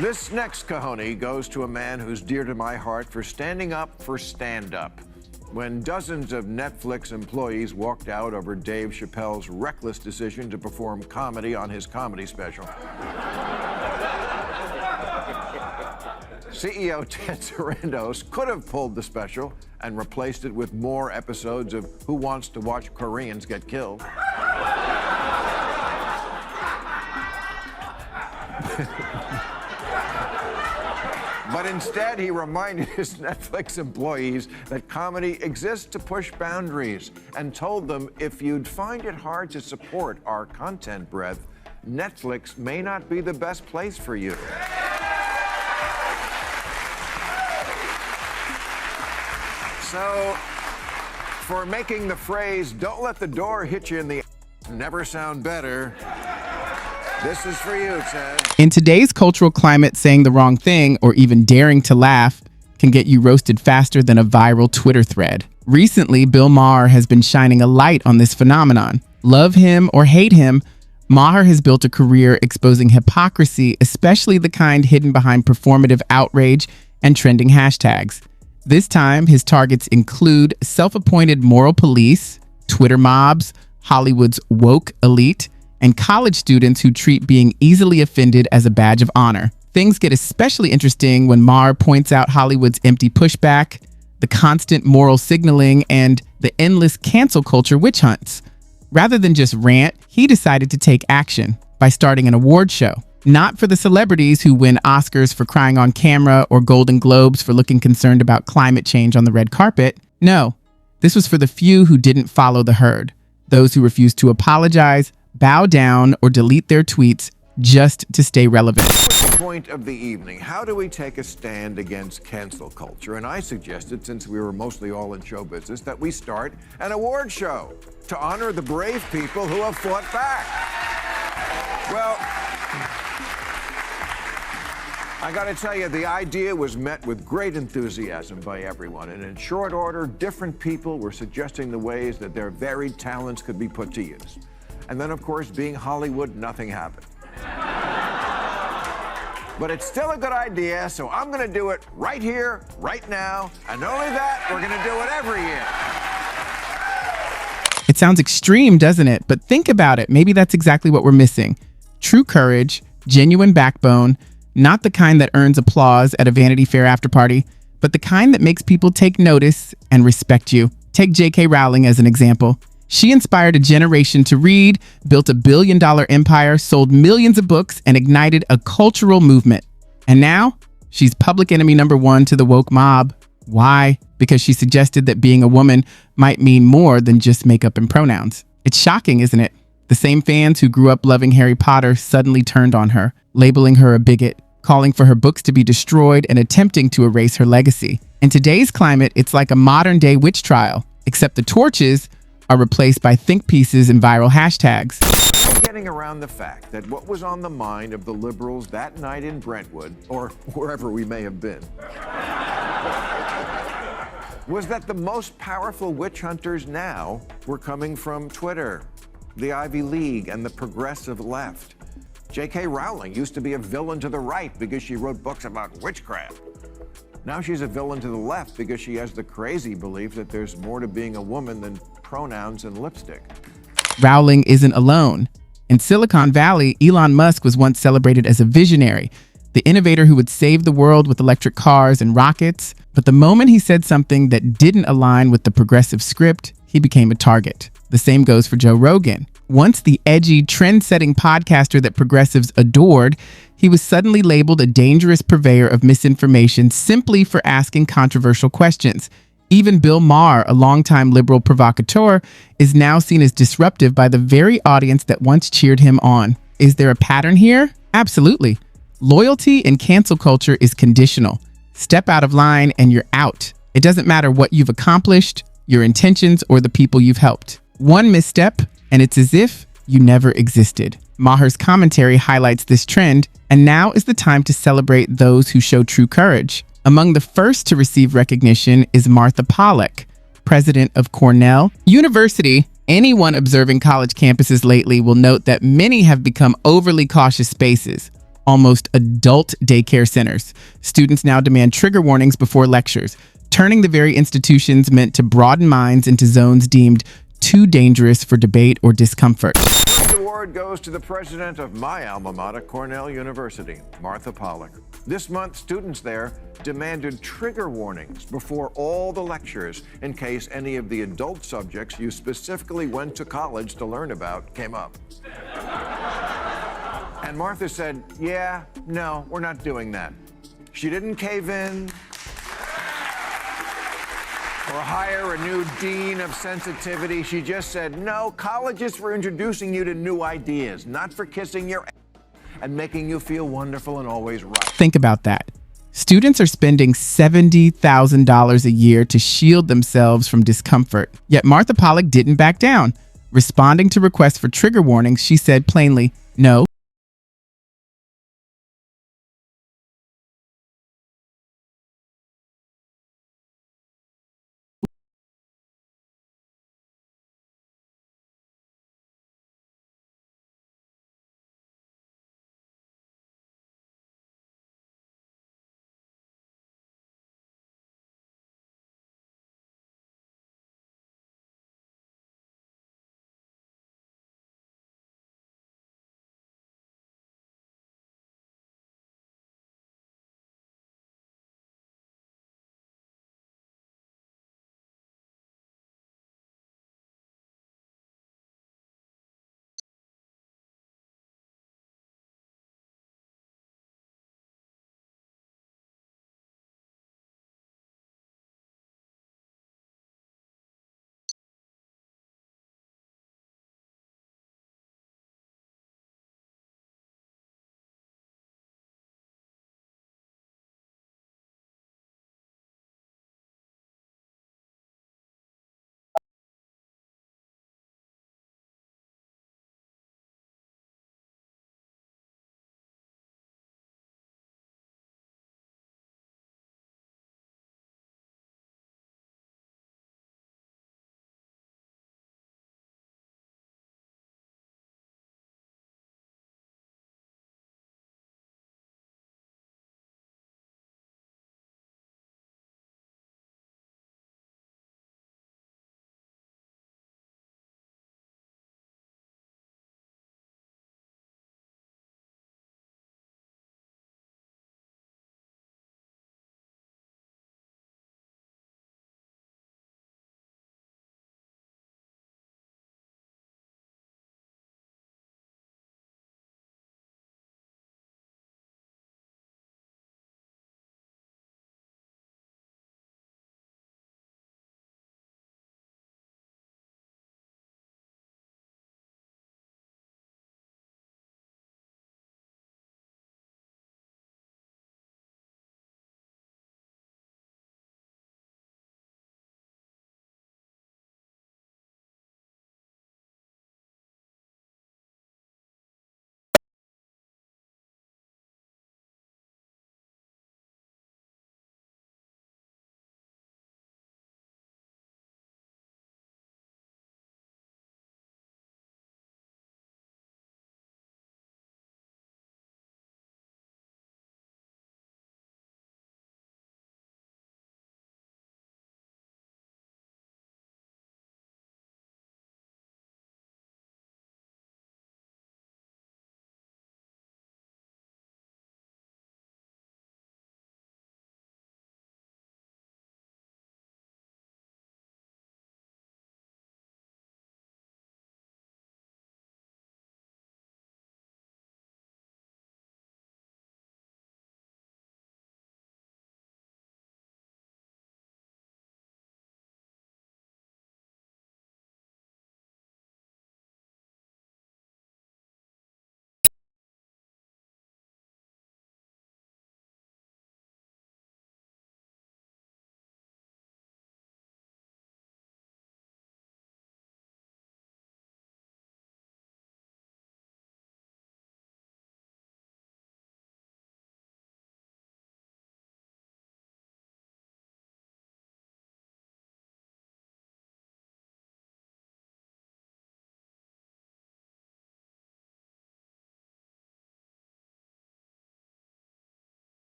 This next cojones goes to a man who's dear to my heart for standing up for stand-up. When dozens of Netflix employees walked out over Dave Chappelle's reckless decision to perform comedy on his comedy special. CEO Ted Sarandos could have pulled the special and replaced it with more episodes of Who Wants to Watch Koreans Get Killed. But instead, he reminded his Netflix employees that comedy exists to push boundaries and told them if you'd find it hard to support our content breadth, Netflix may not be the best place for you. So, for making the phrase, "Don't let the door hit you in the never sound better," this is for you, Ted. In today's cultural climate, saying the wrong thing or even daring to laugh can get you roasted faster than a viral Twitter thread. Recently, Bill Maher has been shining a light on this phenomenon. Love him or hate him, Maher has built a career exposing hypocrisy, especially the kind hidden behind performative outrage and trending hashtags. This time, his targets include self-appointed moral police, Twitter mobs, Hollywood's woke elite, and college students who treat being easily offended as a badge of honor. Things get especially interesting when Maher points out Hollywood's empty pushback, the constant moral signaling, and the endless cancel culture witch hunts. Rather than just rant, he decided to take action by starting an award show. Not for the celebrities who win Oscars for crying on camera or Golden Globes for looking concerned about climate change on the red carpet. No, this was for the few who didn't follow the herd. Those who refused to apologize, bow down, or delete their tweets just to stay relevant. What's the point of the evening? How do we take a stand against cancel culture? And I suggested, since we were mostly all in show business, that we start an award show to honor the brave people who have fought back. Well, I gotta tell you, the idea was met with great enthusiasm by everyone. And in short order, different people were suggesting the ways that their varied talents could be put to use. And then, of course, being Hollywood, nothing happened. But it's still a good idea, so I'm gonna do it right here, right now, and not only that, we're gonna do it every year. It sounds extreme, doesn't it? But think about it. Maybe that's exactly what we're missing. True courage, genuine backbone, not the kind that earns applause at a Vanity Fair after party, but the kind that makes people take notice and respect you. Take J.K. Rowling as an example. She inspired a generation to read, built a billion-dollar empire, sold millions of books, and ignited a cultural movement. And now, she's public enemy number one to the woke mob. Why? Because she suggested that being a woman might mean more than just makeup and pronouns. It's shocking, isn't it? The same fans who grew up loving Harry Potter suddenly turned on her, labeling her a bigot, calling for her books to be destroyed, and attempting to erase her legacy. In today's climate, it's like a modern-day witch trial, except the torches are replaced by think pieces and viral hashtags. No getting around the fact that what was on the mind of the liberals that night in Brentwood, or wherever we may have been, was that the most powerful witch hunters now were coming from Twitter, the Ivy League, and the progressive left. J.K. Rowling used to be a villain to the right because she wrote books about witchcraft. Now she's a villain to the left because she has the crazy belief that there's more to being a woman than pronouns and lipstick. Rowling isn't alone. In Silicon Valley, Elon Musk was once celebrated as a visionary, the innovator who would save the world with electric cars and rockets. But the moment he said something that didn't align with the progressive script, he became a target. The same goes for Joe Rogan. Once the edgy, trend-setting podcaster that progressives adored, he was suddenly labeled a dangerous purveyor of misinformation simply for asking controversial questions. Even Bill Maher, a longtime liberal provocateur, is now seen as disruptive by the very audience that once cheered him on. Is there a pattern here? Absolutely. Loyalty in cancel culture is conditional. Step out of line and you're out. It doesn't matter what you've accomplished, your intentions, or the people you've helped. One misstep, and it's as if you never existed. Maher's commentary highlights this trend, and now is the time to celebrate those who show true courage. Among the first to receive recognition is Martha Pollack, president of Cornell University. Anyone observing college campuses lately will note that many have become overly cautious spaces. almost adult daycare centers. Students now demand trigger warnings before lectures, turning the very institutions meant to broaden minds into zones deemed too dangerous for debate or discomfort. This award goes to the president of my alma mater, Cornell University, Martha Pollack. This month, students there demanded trigger warnings before all the lectures in case any of the adult subjects you specifically went to college to learn about came up. And Martha said, yeah, no, we're not doing that. She didn't cave in or hire a new dean of sensitivity. She just said, no, college is for introducing you to new ideas, not for kissing your ass and making you feel wonderful and always right. Think about that. Students are spending $70,000 a year to shield themselves from discomfort. Yet Martha Pollack didn't back down. Responding to requests for trigger warnings, she said plainly, no,